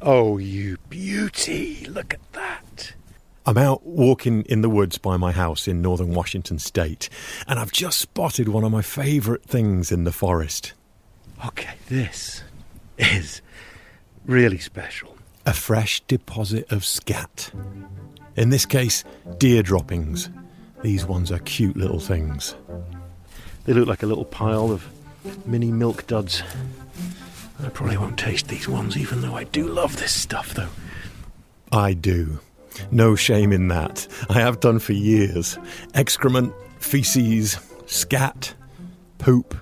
Oh, you beauty! Look at that! I'm out walking in the woods by my house in northern Washington state, and I've just spotted one of my favourite things in the forest. Okay, this is really special. A fresh deposit of scat. In this case, deer droppings. These ones are cute little things. They look like a little pile of mini milk duds. I probably won't taste these ones, even though I do love this stuff, though. I do. No shame in that. I have done for years. Excrement, feces, scat, poop.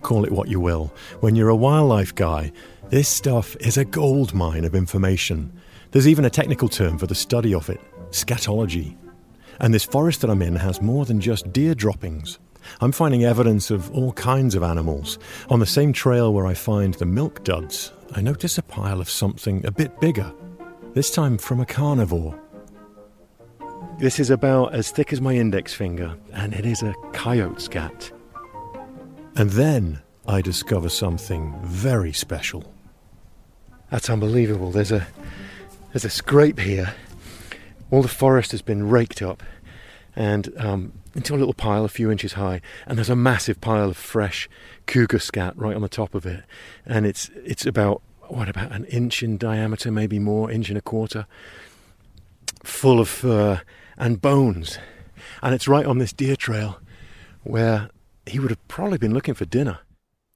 Call it what you will. When you're a wildlife guy, this stuff is a goldmine of information. There's even a technical term for the study of it, scatology. And this forest that I'm in has more than just deer droppings. I'm finding evidence of all kinds of animals. On the same trail where I find the milk duds, I notice a pile of something a bit bigger, this time from a carnivore. This is about as thick as my index finger, and it is a coyote scat. And then I discover something very special. That's unbelievable. There's a scrape here. All the forest has been raked up and into a little pile a few inches high, and there's a massive pile of fresh cougar scat right on the top of it. And it's about an inch in diameter, maybe more, inch and a quarter, full of fur and bones. And it's right on this deer trail where he would have probably been looking for dinner.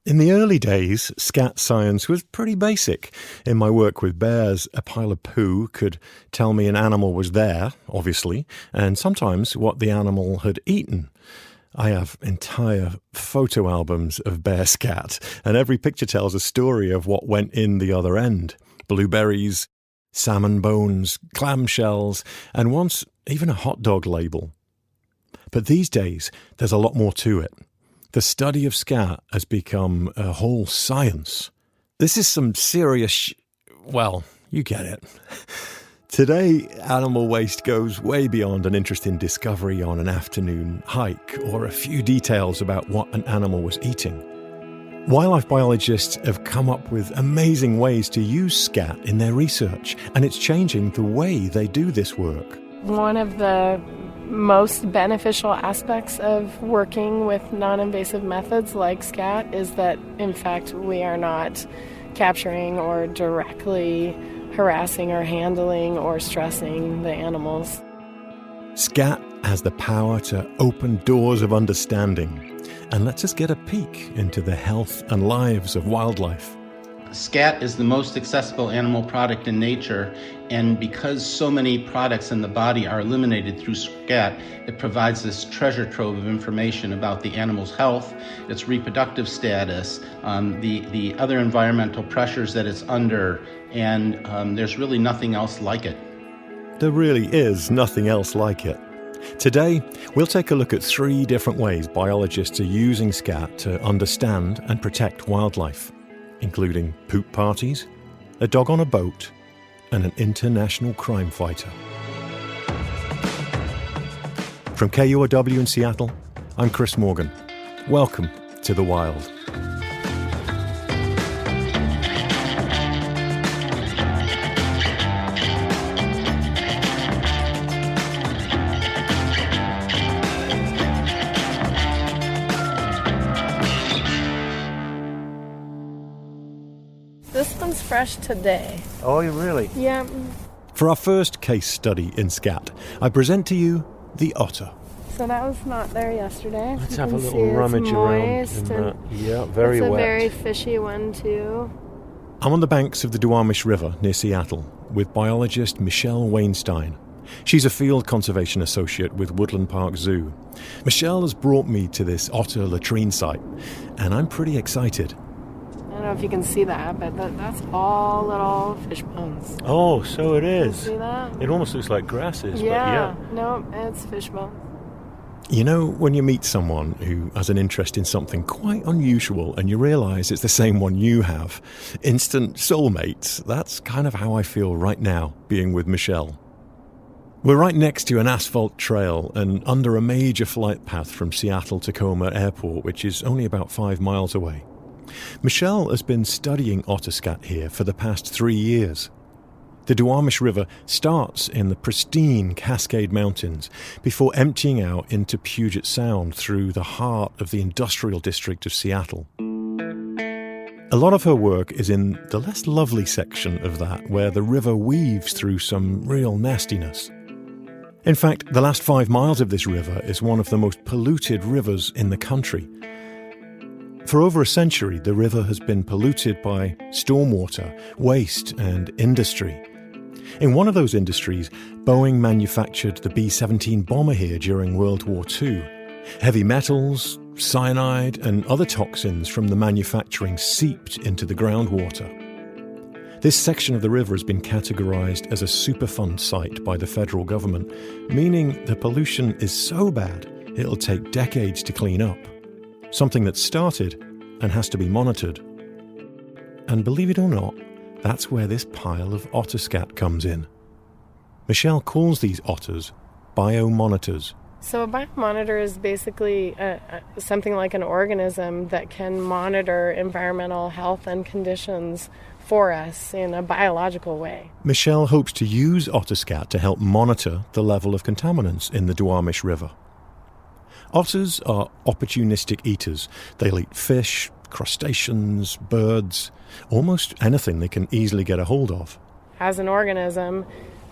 In the early days, scat science was pretty basic. In my work with bears, a pile of poo could tell me an animal was there, obviously, and sometimes what the animal had eaten. I have entire photo albums of bear scat, and every picture tells a story of what went in the other end. Blueberries, salmon bones, clam shells, and once even a hot dog label. But these days, there's a lot more to it. The study of scat has become a whole science. This is some serious well, you get it. Today, animal waste goes way beyond an interesting discovery on an afternoon hike or a few details about what an animal was eating. Wildlife biologists have come up with amazing ways to use scat in their research, and it's changing the way they do this work. One of the most beneficial aspects of working with non-invasive methods like scat is that, in fact, we are not capturing or directly harassing or handling or stressing the animals. Scat has the power to open doors of understanding and lets us get a peek into the health and lives of wildlife. Scat is the most accessible animal product in nature, and because so many products in the body are eliminated through scat, it provides this treasure trove of information about the animal's health, its reproductive status, the other environmental pressures that it's under, and there's really nothing else like it. There really is nothing else like it. Today, we'll take a look at 3 different ways biologists are using scat to understand and protect wildlife, including poop parties, a dog on a boat, and an international crime fighter. From KUOW in Seattle, I'm Chris Morgan. Welcome to the Wild. This one's fresh today. Oh, you really? Yeah. For our first case study in scat, I present to you the otter. So that was not there yesterday. Let's You have a can little see it's rummage around. moist In and that. Yeah, very it's a wet. very fishy one too. I'm on the banks of the Duwamish River near Seattle with biologist Michelle Weinstein. She's a field conservation associate with Woodland Park Zoo. Michelle has brought me to this otter latrine site, and I'm pretty excited. I don't know if you can see that, but that's all little fish bones. Oh, so it is. See that? It almost looks like grasses, Yeah. No, it's fish bones. You know, when you meet someone who has an interest in something quite unusual and you realise it's the same one you have, instant soulmates, that's kind of how I feel right now, being with Michelle. We're right next to an asphalt trail and under a major flight path from Seattle-Tacoma Airport, which is only about 5 miles away. Michelle has been studying otter scat here for the past 3 years. The Duwamish River starts in the pristine Cascade Mountains before emptying out into Puget Sound through the heart of the industrial district of Seattle. A lot of her work is in the less lovely section of that, where the river weaves through some real nastiness. In fact, the last 5 miles of this river is one of the most polluted rivers in the country. For over a century, the river has been polluted by stormwater, waste, and industry. In one of those industries, Boeing manufactured the B-17 bomber here during World War II. Heavy metals, cyanide, and other toxins from the manufacturing seeped into the groundwater. This section of the river has been categorized as a Superfund site by the federal government, meaning the pollution is so bad it'll take decades to clean up. Something that started and has to be monitored. And believe it or not, that's where this pile of otter scat comes in. Michelle calls these otters biomonitors. So a biomonitor is basically something like an organism that can monitor environmental health and conditions for us in a biological way. Michelle hopes to use otter scat to help monitor the level of contaminants in the Duwamish River. Otters are opportunistic eaters. They'll eat fish, crustaceans, birds, almost anything they can easily get a hold of. As an organism,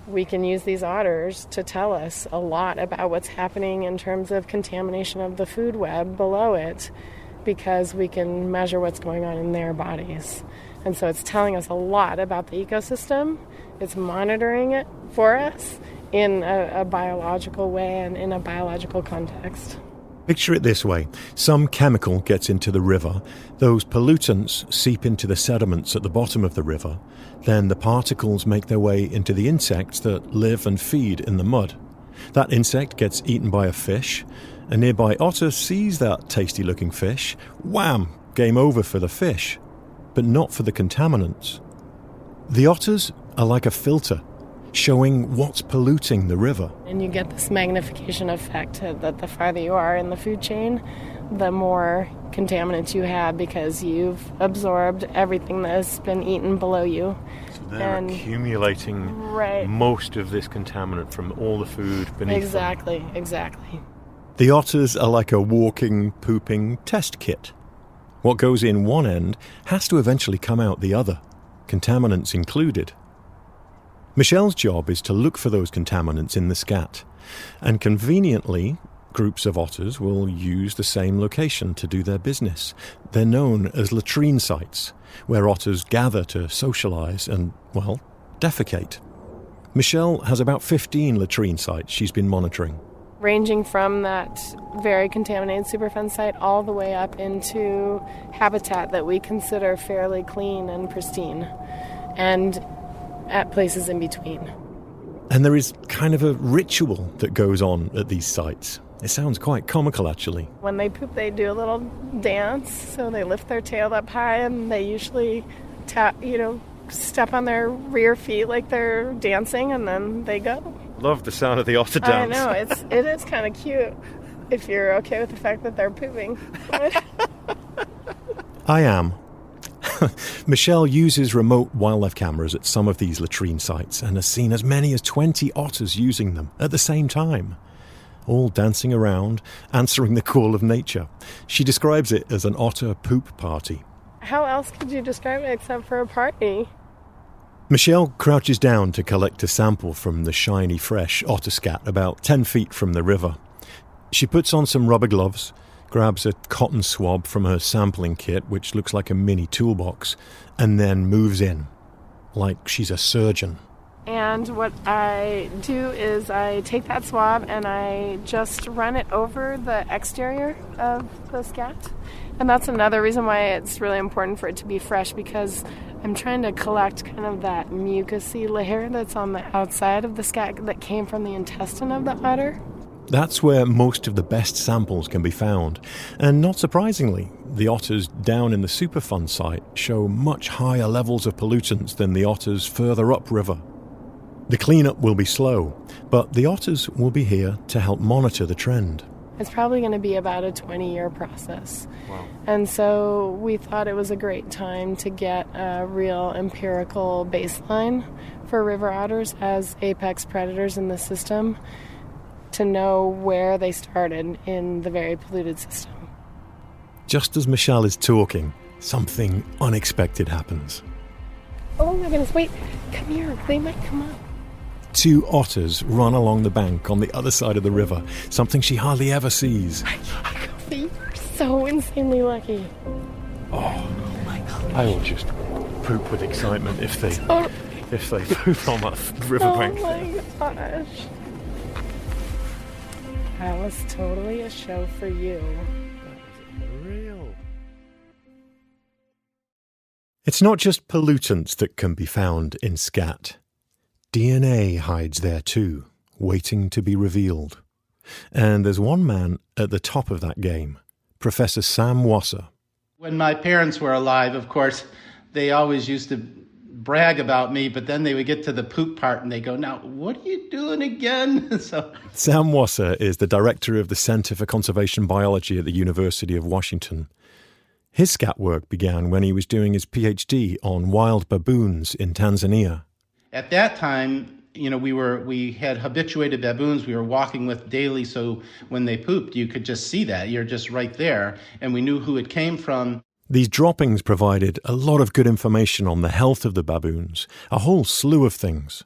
we can use these otters to tell us a lot about what's happening in terms of contamination of the food web below it, because we can measure what's going on in their bodies. And so it's telling us a lot about the ecosystem. It's monitoring it for us in a biological way and in a biological context. Picture it this way. Some chemical gets into the river. Those pollutants seep into the sediments at the bottom of the river. Then the particles make their way into the insects that live and feed in the mud. That insect gets eaten by a fish. A nearby otter sees that tasty-looking fish. Wham! Game over for the fish. But not for the contaminants. The otters are like a filter, showing what's polluting the river. And you get this magnification effect that the farther you are in the food chain, the more contaminants you have because you've absorbed everything that has been eaten below you. So they're accumulating most of this contaminant from all the food beneath them. Exactly. The otters are like a walking, pooping test kit. What goes in one end has to eventually come out the other, contaminants included. Michelle's job is to look for those contaminants in the scat, and conveniently, groups of otters will use the same location to do their business. They're known as latrine sites, where otters gather to socialize and, well, defecate. Michelle has about 15 latrine sites she's been monitoring. Ranging from that very contaminated Superfund site all the way up into habitat that we consider fairly clean and pristine, and at places in between. And there is kind of a ritual that goes on at these sites. It sounds quite comical, actually. When they poop, they do a little dance, so they lift their tail up high, and they usually step on their rear feet like they're dancing, and then they go. Love the sound of the otter dance. I know, it is kind of cute if you're okay with the fact that they're pooping. I am. Michelle uses remote wildlife cameras at some of these latrine sites and has seen as many as 20 otters using them at the same time, all dancing around, answering the call of nature. She describes it as an otter poop party. How else could you describe it except for a party? Michelle crouches down to collect a sample from the shiny, fresh otter scat about 10 feet from the river. She puts on some rubber gloves, grabs a cotton swab from her sampling kit, which looks like a mini toolbox, and then moves in, like she's a surgeon. And what I do is I take that swab and I just run it over the exterior of the scat. And that's another reason why it's really important for it to be fresh, because I'm trying to collect kind of that mucousy layer that's on the outside of the scat that came from the intestine of the otter. That's where most of the best samples can be found. And not surprisingly, the otters down in the Superfund site show much higher levels of pollutants than the otters further upriver. The cleanup will be slow, but the otters will be here to help monitor the trend. it's probably going to be about a 20-year process. Wow. And so we thought it was a great time to get a real empirical baseline for river otters as apex predators in the system, to know where they started in the very polluted system. Just as Michelle is talking, something unexpected happens. Oh my goodness, wait, come here, they might come up. Two otters run along the bank on the other side of the river, something she hardly ever sees. You're so insanely lucky. Oh my God. I will just poop with excitement if they poop on that riverbank. Oh my gosh. That was totally a show for you. Real. It's not just pollutants that can be found in scat. DNA hides there too, waiting to be revealed. And there's one man at the top of that game, Professor Sam Wasser. When my parents were alive, of course, they always used to brag about me, but then they would get to the poop part and they go, "Now, what are you doing again?" So Sam Wasser is the director of the Center for Conservation Biology at the University of Washington. His scat work began when he was doing his PhD on wild baboons in Tanzania. at that time, we had habituated baboons we were walking with daily, so when they pooped, you could just see that. You're just right there, and we knew who it came from. These droppings provided a lot of good information on the health of the baboons, a whole slew of things.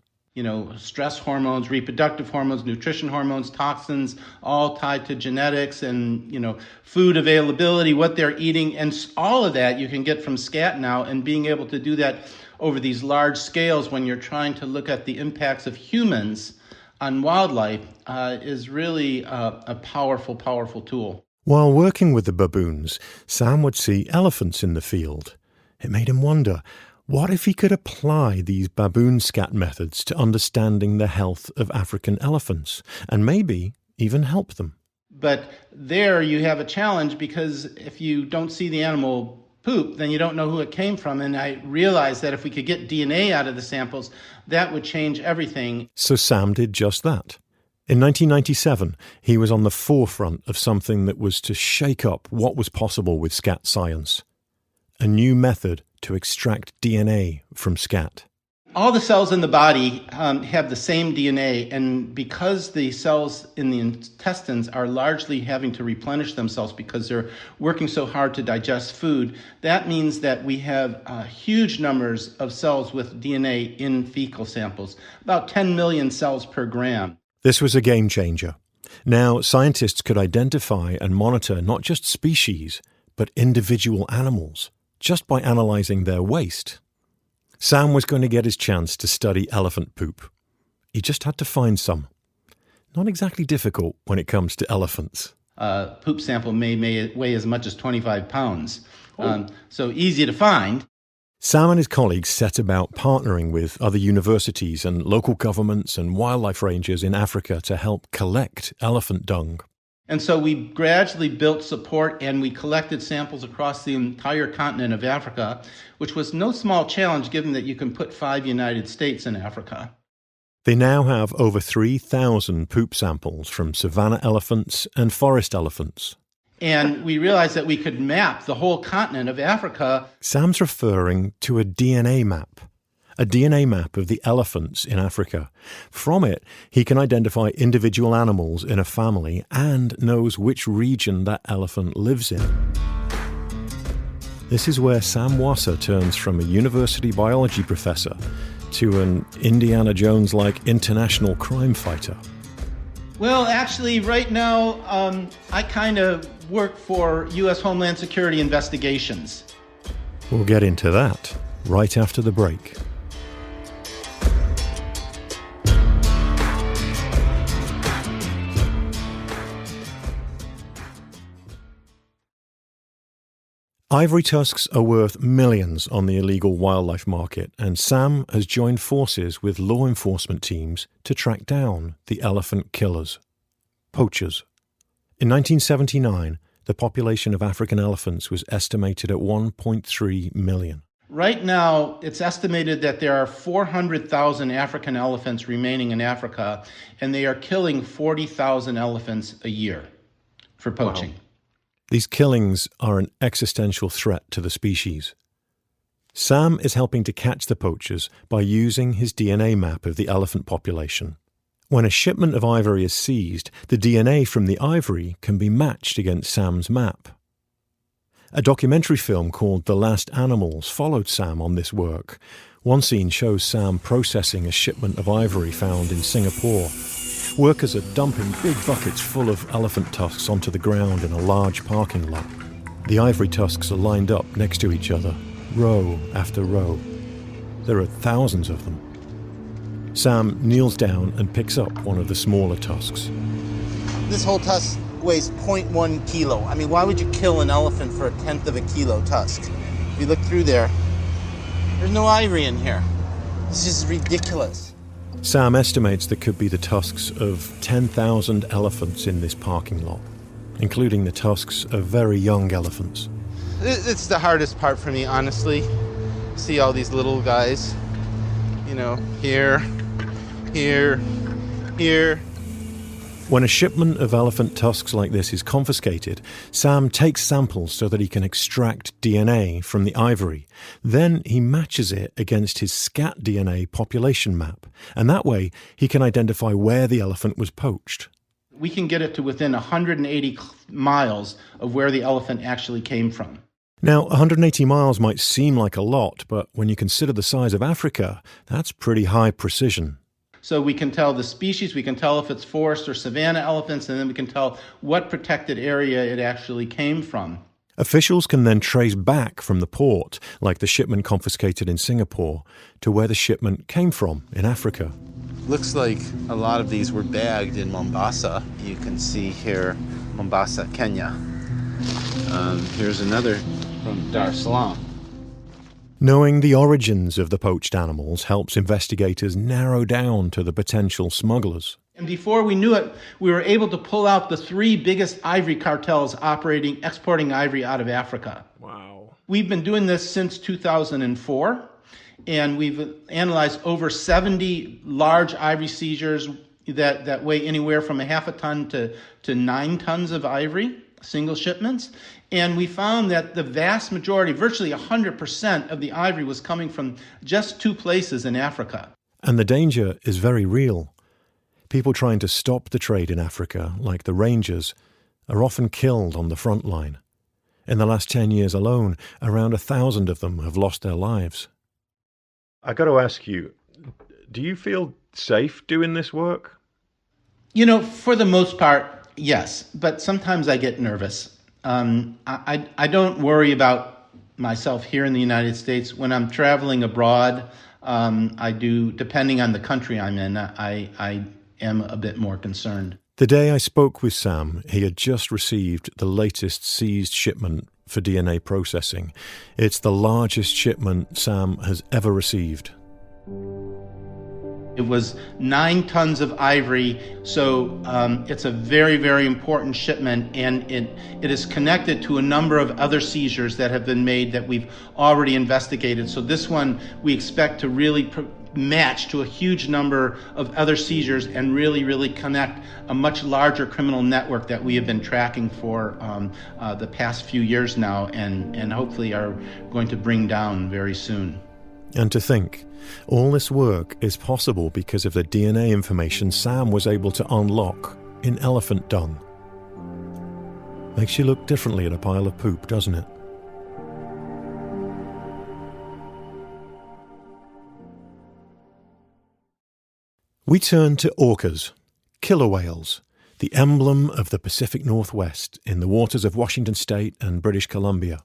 Stress hormones, reproductive hormones, nutrition hormones, toxins, all tied to genetics and, food availability, what they're eating. And all of that you can get from scat now, and being able to do that over these large scales when you're trying to look at the impacts of humans on wildlife is really a powerful, powerful tool. While working with the baboons, Sam would see elephants in the field. It made him wonder, what if he could apply these baboon scat methods to understanding the health of African elephants, and maybe even help them? But there you have a challenge, because if you don't see the animal poop, then you don't know who it came from. And I realized that if we could get DNA out of the samples, that would change everything. So Sam did just that. In 1997, he was on the forefront of something that was to shake up what was possible with scat science. A new method to extract DNA from scat. All the cells in the body have the same DNA, and because the cells in the intestines are largely having to replenish themselves because they're working so hard to digest food, that means that we have huge numbers of cells with DNA in fecal samples, about 10 million cells per gram. This was a game changer. Now, scientists could identify and monitor not just species, but individual animals, just by analyzing their waste. Sam was going to get his chance to study elephant poop. He just had to find some. Not exactly difficult when it comes to elephants. A poop sample may weigh as much as 25 pounds, so easy to find. Sam and his colleagues set about partnering with other universities and local governments and wildlife rangers in Africa to help collect elephant dung. And so we gradually built support, and we collected samples across the entire continent of Africa, which was no small challenge given that you can put 5 United States in Africa. They now have over 3,000 poop samples from savanna elephants and forest elephants. And we realized that we could map the whole continent of Africa. Sam's referring to a DNA map of the elephants in Africa. From it, he can identify individual animals in a family and knows which region that elephant lives in. This is where Sam Wasser turns from a university biology professor to an Indiana Jones-like international crime fighter. Well, actually, right now, I kind of work for U.S. Homeland Security investigations. We'll get into that right after the break. Ivory tusks are worth millions on the illegal wildlife market, and Sam has joined forces with law enforcement teams to track down the elephant killers, poachers. In 1979, the population of African elephants was estimated at 1.3 million. Right now, it's estimated that there are 400,000 African elephants remaining in Africa, and they are killing 40,000 elephants a year. for poaching. Wow. These killings are an existential threat to the species. Sam is helping to catch the poachers by using his DNA map of the elephant population. When a shipment of ivory is seized, the DNA from the ivory can be matched against Sam's map. A documentary film called The Last Animals followed Sam on this work. One scene shows Sam processing a shipment of ivory found in Singapore. Workers are dumping big buckets full of elephant tusks onto the ground in a large parking lot. The ivory tusks are lined up next to each other, row after row. There are thousands of them. Sam kneels down and picks up one of the smaller tusks. This whole tusk weighs 0.1 kilo. I mean, why would you kill an elephant for 1/10 of a kilo tusk? If you look through there, there's no ivory in here. This is ridiculous. Sam estimates there could be the tusks of 10,000 elephants in this parking lot, including the tusks of very young elephants. It's the hardest part for me, honestly. See all these little guys, here, here, here. When a shipment of elephant tusks like this is confiscated, Sam takes samples so that he can extract DNA from the ivory. Then he matches it against his scat DNA population map, and that way he can identify where the elephant was poached. We can get it to within 180 miles of where the elephant actually came from. Now, 180 miles might seem like a lot, but when you consider the size of Africa, that's pretty high precision. So we can tell the species, we can tell if it's forest or savanna elephants, and then we can tell what protected area it actually came from. Officials can then trace back from the port, like the shipment confiscated in Singapore, to where the shipment came from in Africa. Looks like a lot of these were bagged in Mombasa. You can see here, Mombasa, Kenya. Here's another from Dar es Salaam. Knowing the origins of the poached animals helps investigators narrow down to the potential smugglers. And before we knew it, we were able to pull out the 3 biggest ivory cartels exporting ivory out of Africa. Wow. We've been doing this since 2004, and we've analyzed over 70 large ivory seizures that weigh anywhere from 0.5 ton to 9 tons of ivory, single shipments. And we found that the vast majority, virtually 100% of the ivory was coming from just 2 places in Africa. And the danger is very real. People trying to stop the trade in Africa, like the rangers, are often killed on the front line. In the last 10 years alone, around 1,000 of them have lost their lives. I got to ask you, do you feel safe doing this work? For the most part, yes, but sometimes I get nervous. I don't worry about myself here in the United States. When I'm traveling abroad, I do, depending on the country I'm in, I am a bit more concerned. The day I spoke with Sam, he had just received the latest seized shipment for DNA processing. It's the largest shipment Sam has ever received. It was 9 tons of ivory, so it's a very, very important shipment, and it is connected to a number of other seizures that have been made that we've already investigated. So this one we expect to really match to a huge number of other seizures and really, really connect a much larger criminal network that we have been tracking for the past few years now, and hopefully are going to bring down very soon. And to think, all this work is possible because of the DNA information Sam was able to unlock in elephant dung. Makes you look differently at a pile of poop, doesn't it? We turn to orcas, killer whales, the emblem of the Pacific Northwest in the waters of Washington State and British Columbia.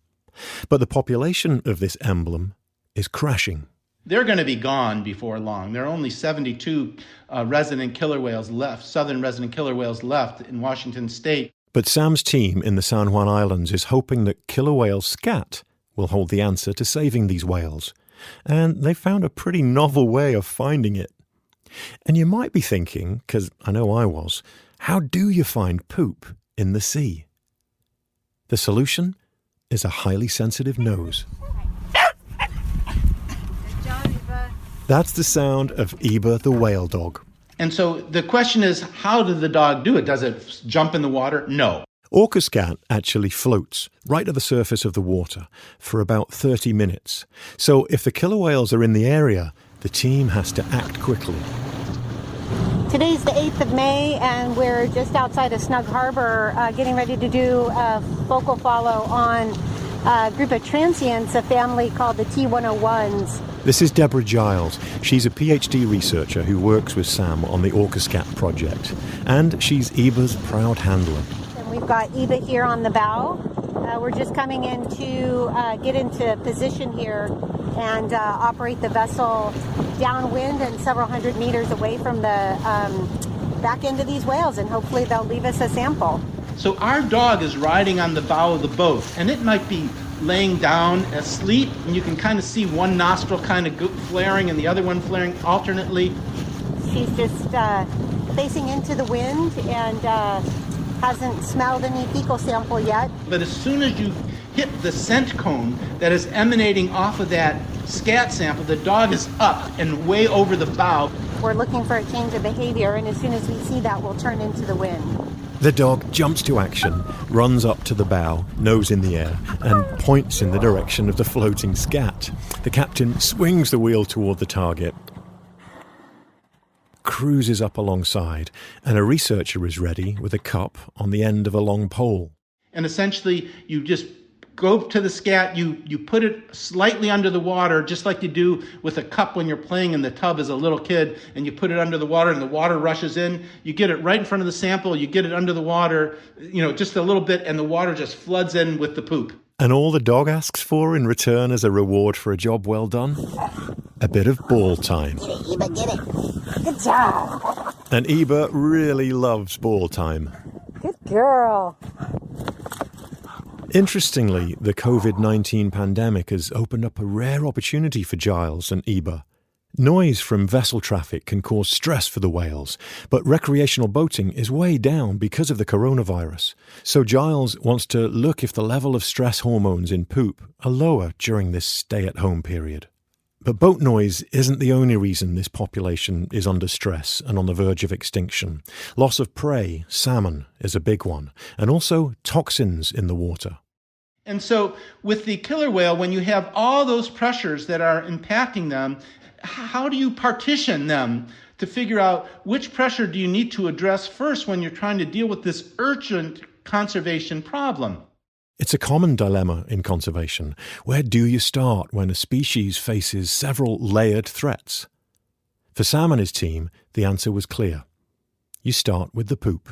But the population of this emblem is crashing. They're going to be gone before long. There are only 72 resident killer whales left, southern resident killer whales left in Washington State. But Sam's team in the San Juan Islands is hoping that killer whale scat will hold the answer to saving these whales. And they found a pretty novel way of finding it. And you might be thinking, because I know I was, how do you find poop in the sea? The solution is a highly sensitive nose. That's the sound of Eba the whale dog. And so the question is, how did the dog do it? Does it jump in the water? No. Orca scat actually floats right at the surface of the water for about 30 minutes. So if the killer whales are in the area, the team has to act quickly. Today's the 8th of May, and we're just outside of Snug Harbor getting ready to do a focal follow on a group of transients, a family called the T101s. This is Deborah Giles. She's a PhD researcher who works with Sam on the Orca scat project. And she's Eba's proud handler. And we've got Eba here on the bow. We're just coming in to get into position here and operate the vessel downwind and several hundred meters away from the back end of these whales, and hopefully they'll leave us a sample. So our dog is riding on the bow of the boat, and it might be laying down asleep, and you can kind of see one nostril kind of flaring and the other one flaring alternately. She's just facing into the wind and hasn't smelled any fecal sample yet. But as soon as you hit the scent cone that is emanating off of that scat sample, the dog is up and way over the bow. We're looking for a change of behavior, and as soon as we see that, we'll turn into the wind. The dog jumps to action, runs up to the bow, nose in the air, and points in the direction of the floating scat. The captain swings the wheel toward the target, cruises up alongside, and a researcher is ready with a cup on the end of a long pole. And essentially, you just go to the scat, you put it slightly under the water, just like you do with a cup when you're playing in the tub as a little kid, and you put it under the water and the water rushes in. You get it right in front of the sample, you get it under the water, just a little bit, and the water just floods in with the poop. And all the dog asks for in return as a reward for a job well done? A bit of ball time. Get it, Eba, get it. Good job. And Eba really loves ball time. Good girl. Interestingly, the COVID-19 pandemic has opened up a rare opportunity for Giles and Eba. Noise from vessel traffic can cause stress for the whales, but recreational boating is way down because of the coronavirus. So Giles wants to look if the level of stress hormones in poop are lower during this stay-at-home period. But boat noise isn't the only reason this population is under stress and on the verge of extinction. Loss of prey, salmon, is a big one, and also toxins in the water. And so with the killer whale, when you have all those pressures that are impacting them, how do you partition them to figure out which pressure do you need to address first when you're trying to deal with this urgent conservation problem? It's a common dilemma in conservation. Where do you start when a species faces several layered threats? For Sam and his team, the answer was clear. You start with the poop.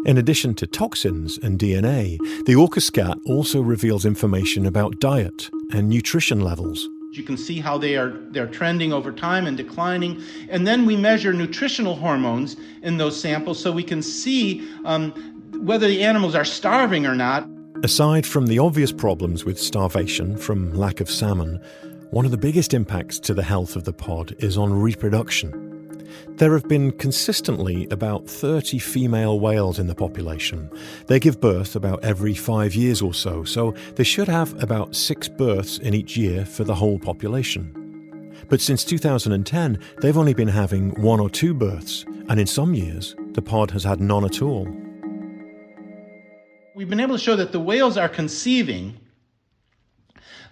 In addition to toxins and DNA, the orca scat also reveals information about diet and nutrition levels. You can see how they're trending over time and declining. And then we measure nutritional hormones in those samples so we can see whether the animals are starving or not. Aside from the obvious problems with starvation from lack of salmon, one of the biggest impacts to the health of the pod is on reproduction. There have been consistently about 30 female whales in the population. They give birth about every 5 years or so, so they should have about 6 births in each year for the whole population. But since 2010, they've only been having 1 or 2 births, and in some years, the pod has had none at all. We've been able to show that the whales are conceiving,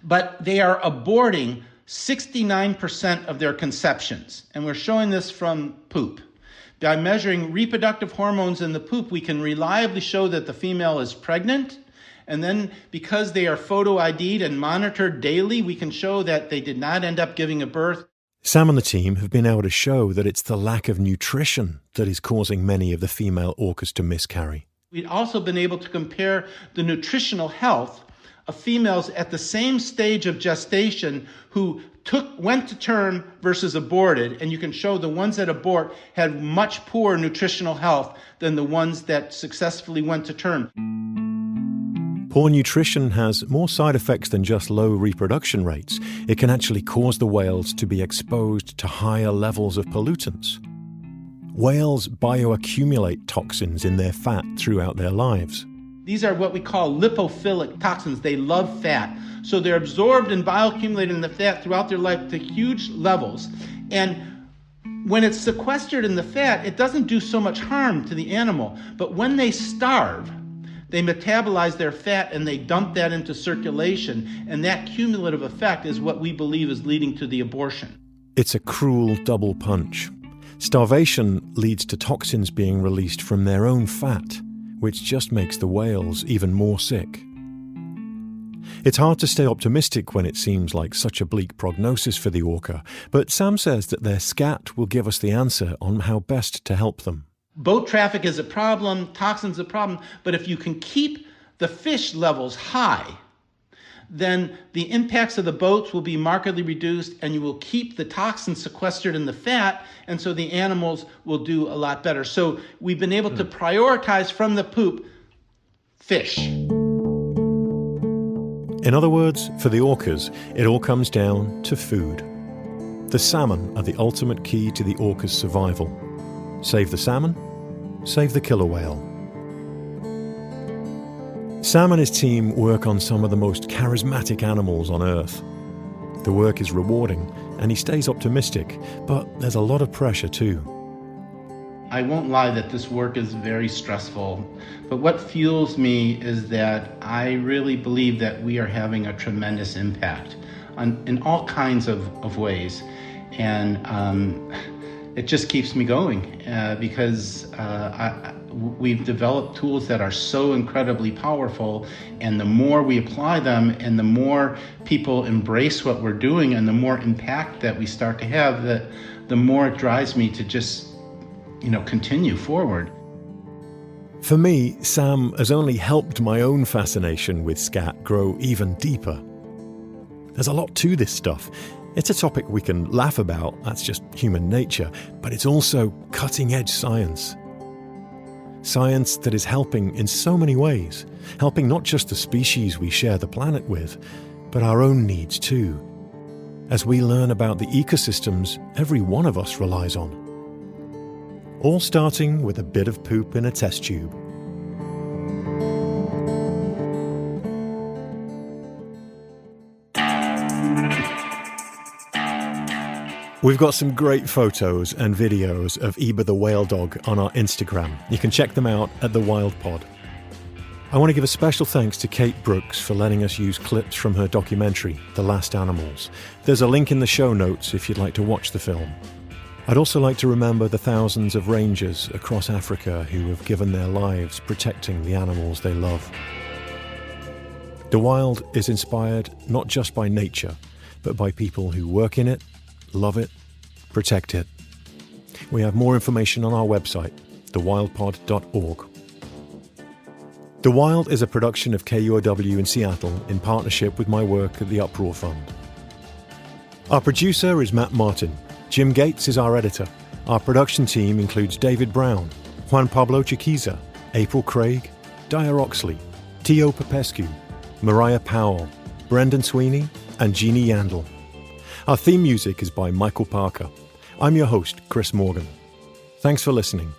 but they are aborting 69% of their conceptions. And we're showing this from poop. By measuring reproductive hormones in the poop, we can reliably show that the female is pregnant. And then because they are photo ID'd and monitored daily, we can show that they did not end up giving a birth. Sam and the team have been able to show that it's the lack of nutrition that is causing many of the female orcas to miscarry. We've also been able to compare the nutritional health of females at the same stage of gestation who went to term versus aborted, and you can show the ones that abort had much poorer nutritional health than the ones that successfully went to term. Poor nutrition has more side effects than just low reproduction rates. It can actually cause the whales to be exposed to higher levels of pollutants. Whales bioaccumulate toxins in their fat throughout their lives. These are what we call lipophilic toxins. They love fat. So they're absorbed and bioaccumulated in the fat throughout their life to huge levels. And When it's sequestered in the fat, it doesn't do so much harm to the animal. But when they starve, they metabolize their fat and they dump that into circulation. And that cumulative effect is what we believe is leading to the abortion. It's a cruel double punch. Starvation leads to toxins being released from their own fat, which just makes the whales even more sick. It's hard to stay optimistic when it seems like such a bleak prognosis for the orca, but Sam says that their scat will give us the answer on how best to help them. Boat traffic is a problem, toxins a problem, but if you can keep the fish levels high, then the impacts of the boats will be markedly reduced and you will keep the toxins sequestered in the fat, and so the animals will do a lot better. So we've been able to prioritize from the poop fish. In other words, for the orcas, it all comes down to food. The salmon are the ultimate key to the orca's survival. Save the salmon, save the killer whale. Sam and his team work on some of the most charismatic animals on Earth. The work is rewarding, and he stays optimistic, but there's a lot of pressure too. I won't lie that this work is very stressful, but what fuels me is that I really believe that we are having a tremendous impact in all kinds of ways. And it just keeps me going because we've developed tools that are so incredibly powerful, and the more we apply them and the more people embrace what we're doing and the more impact that we start to have, the more it drives me to just continue forward. For me, Sam has only helped my own fascination with scat grow even deeper. There's a lot to this stuff. It's a topic we can laugh about, that's just human nature, but it's also cutting-edge science. Science that is helping in so many ways, helping not just the species we share the planet with, but our own needs too, as we learn about the ecosystems every one of us relies on. All starting with a bit of poop in a test tube. We've got some great photos and videos of Eba the whale dog on our Instagram. You can check them out at The Wild Pod. I want to give a special thanks to Kate Brooks for letting us use clips from her documentary, The Last Animals. There's a link in the show notes if you'd like to watch the film. I'd also like to remember the thousands of rangers across Africa who have given their lives protecting the animals they love. The Wild is inspired not just by nature, but by people who work in it, love it, protect it. We have more information on our website, thewildpod.org. The Wild is a production of KUOW in Seattle in partnership with my work at the Uproar Fund. Our producer is Matt Martin. Jim Gates is our editor. Our production team includes David Brown, Juan Pablo Chiquiza, April Craig, Dyer Oxley, Tio Popescu, Mariah Powell, Brendan Sweeney, and Jeannie Yandel. Our theme music is by Michael Parker. I'm your host, Chris Morgan. Thanks for listening.